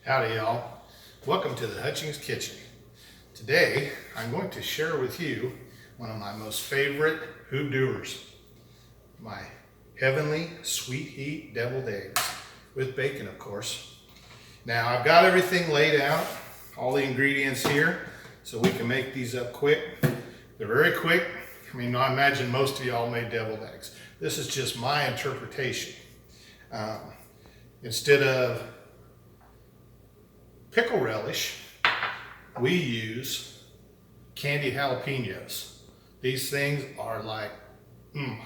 Howdy y'all. Welcome to the Hutchings Kitchen. Today I'm going to share with you one of my most favorite hoop doers. My heavenly sweet heat deviled eggs with bacon, of course. Now I've got everything laid out, all the ingredients here, so we can make these up quick. They're very quick. I mean, I imagine most of y'all made deviled eggs. This is just my interpretation. Instead of pickle relish, we use candied jalapenos. These things are like,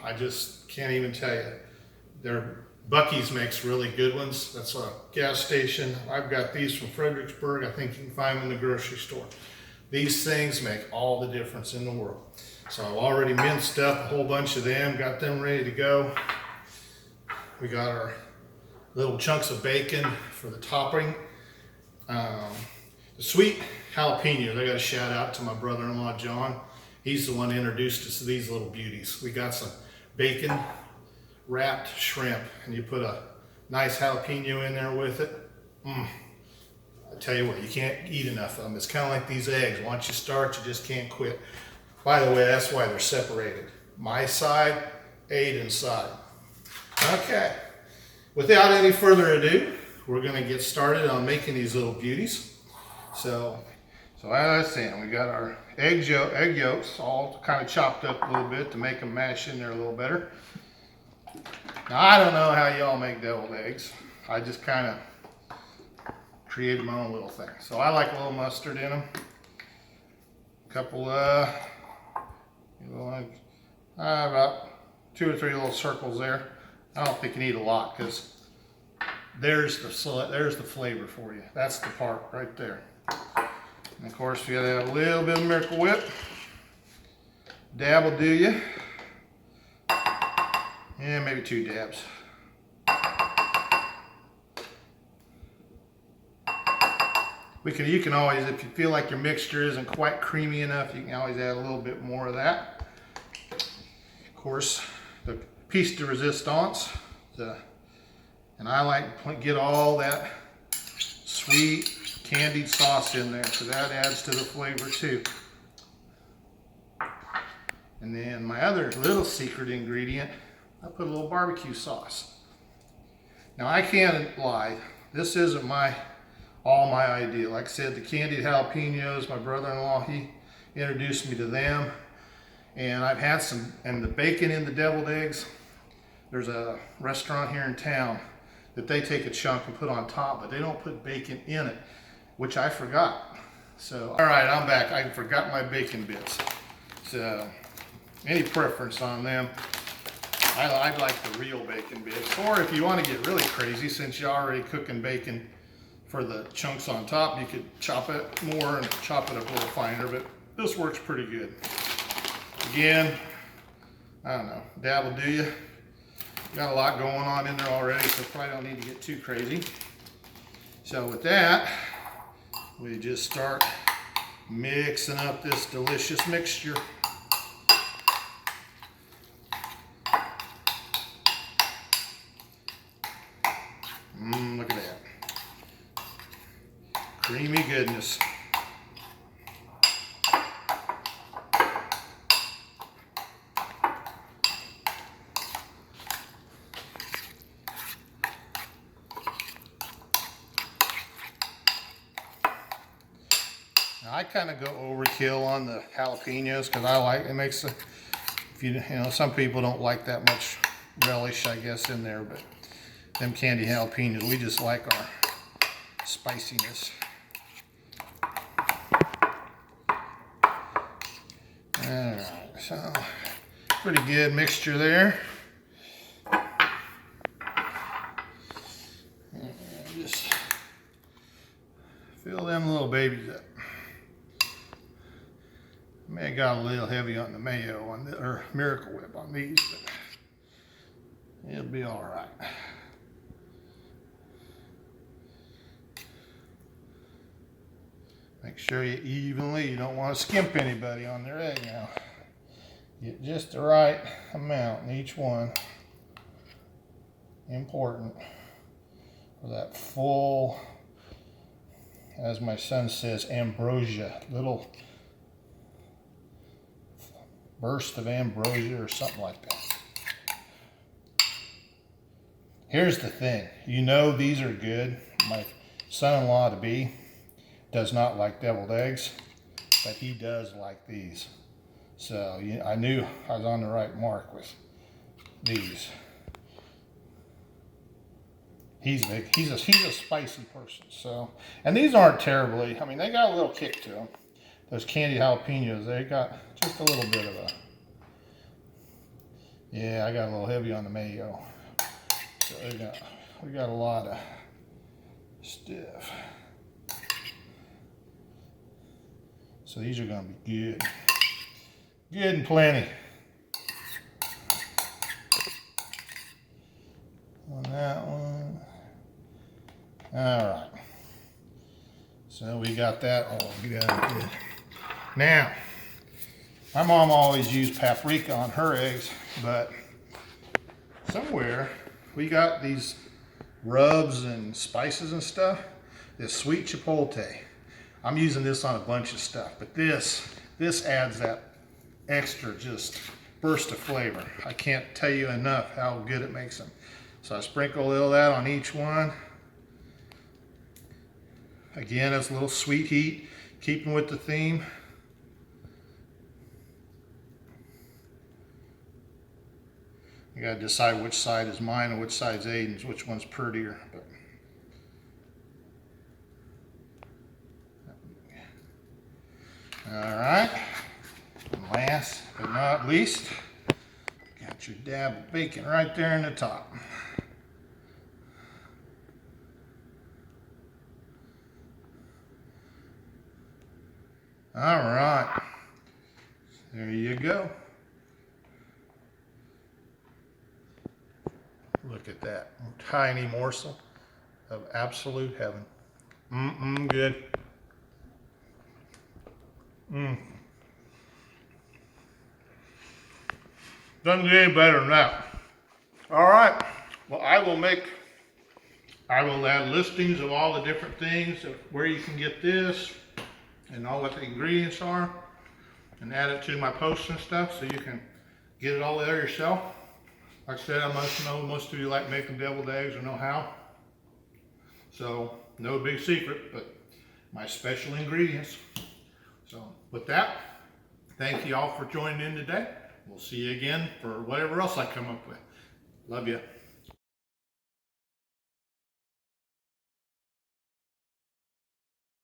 I just can't even tell you. Buc-ee's makes really good ones. That's a gas station. I've got these from Fredericksburg. I think you can find them in the grocery store. These things make all the difference in the world. So I've already minced up a whole bunch of them, got them ready to go. We got our little chunks of bacon for the topping. The sweet jalapenos, I got a shout out to my brother-in-law, John. He's the one that introduced us to these little beauties. We got some bacon wrapped shrimp, and you put a nice jalapeno in there with it. I tell you what, you can't eat enough of them. It's kind of like these eggs. Once you start, you just can't quit. By the way, that's why they're separated. My side, Aiden's side. Okay, without any further ado, we're going to get started on making these little beauties. So as I was saying, we got our egg yolks all kind of chopped up a little bit to make them mash in there a little better. Now, I don't know how y'all make deviled eggs. I just kind of created my own little thing. So I like a little mustard in them. A couple about 2 or 3 little circles there. I don't think you need a lot because there's the flavor for you. That's the part right there. And of course, you gotta have a little bit of Miracle Whip. Dab will do you. Yeah, maybe 2 dabs. You can always, if you feel like your mixture isn't quite creamy enough, you can always add a little bit more of that. Of course, the piece de resistance, and I like to get all that sweet candied sauce in there, so that adds to the flavor too. And then my other little secret ingredient, I put a little barbecue sauce. Now I can't lie, this isn't all my idea. Like I said, the candied jalapenos, my brother-in-law, he introduced me to them. And I've had some, and the bacon in the deviled eggs, there's a restaurant here in town that they take a chunk and put on top, but they don't put bacon in it, which I forgot. So, all right, I'm back. I forgot my bacon bits. So, any preference on them? I like the real bacon bits. Or if you want to get really crazy, since you're already cooking bacon for the chunks on top, you could chop it more and chop it up a little finer, but this works pretty good. Again, I don't know, dab will do you. Got a lot going on in there already, so probably don't need to get too crazy. So with that, we just start mixing up this delicious mixture. Look at that. Creamy goodness. Now, I kind of go overkill on the jalapenos because I like it. Makes some people don't like that much relish, I guess, in there, but them candy jalapenos, we just like our spiciness. Alright, so pretty good mixture there. And just fill them little babies up. I may have got a little heavy on the mayo or Miracle Whip on these, but it'll be all right. Make sure you don't want to skimp anybody on their egg now. Get just the right amount in each one. Important for that full as my son says, ambrosia, little burst of ambrosia or something like that. Here's the thing, you know these are good. My son-in-law to be does not like deviled eggs, but he does like these. So I knew I was on the right mark with these. He's a spicy person. So, and these aren't terribly, I mean, they got a little kick to them. Those candied jalapenos, they got just a little bit of a, yeah, I got a little heavy on the mayo. So we got a lot of stuff. So these are gonna be good. Good and plenty. On that one. All right. So we got that all good. Now, my mom always used paprika on her eggs, but somewhere we got these rubs and spices and stuff. This sweet chipotle. I'm using this on a bunch of stuff, but this adds that extra just burst of flavor. I can't tell you enough how good it makes them. So I sprinkle a little of that on each one. Again, it's a little sweet heat, keeping with the theme. You gotta decide which side is mine and which side's Aiden's, which one's prettier. But all right, and last but not least, got your dab of bacon right there in the top. All right, there you go. Look at that tiny morsel of absolute heaven. Good. Doesn't get any better than that. All right. Well, I will add listings of all the different things of where you can get this and all what the ingredients are, and add it to my posts and stuff so you can get it all there yourself. Like I said, I must know most of you like making deviled eggs or know how. So no big secret, but my special ingredients. So with that, thank you all for joining in today. We'll see you again for whatever else I come up with. Love you.